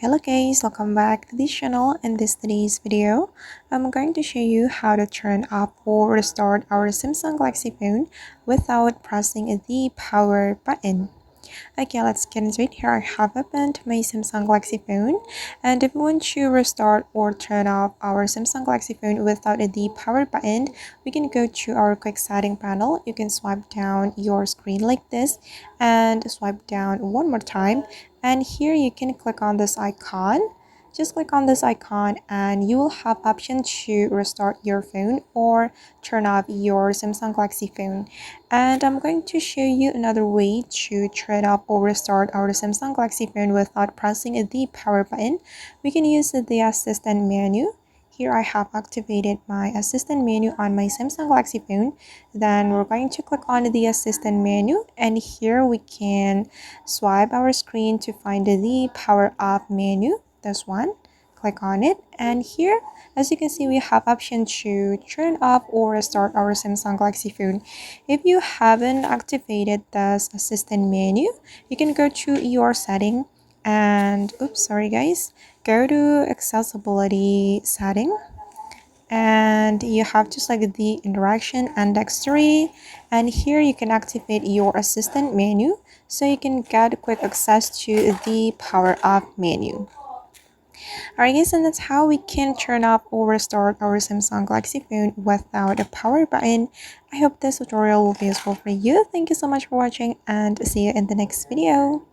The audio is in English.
Hello guys, welcome back to this channel. In today's video, I'm going to show you how to turn off or restart our Samsung Galaxy phone without pressing the power button. Okay, let's get into it. Here I have opened my Samsung Galaxy phone, and if we want to restart or turn off our Samsung Galaxy phone without the power button, we can go to our quick setting panel. You can swipe down your screen like this and swipe down one more time, and here you can click on this icon. Just click on this icon and you will have option to restart your phone or turn off your Samsung Galaxy phone. And I'm going to show you another way to turn off or restart our Samsung Galaxy phone without pressing the power button. We can use the assistant menu. Here I have activated my assistant menu on my Samsung Galaxy phone. Then we're going to click on the assistant menu, and here we can swipe our screen to find the power off menu. This one, click on it, and here as you can see we have option to turn off or restart our Samsung Galaxy phone. If you haven't activated this assistant menu, you can go to your setting and go to accessibility setting, and you have to select the interaction index 3, and here you can activate your assistant menu so you can get quick access to the power off menu. Alright guys, and that's how we can turn off or restart our Samsung Galaxy phone without a power button. I hope this tutorial will be useful for you. Thank you so much for watching, and see you in the next video.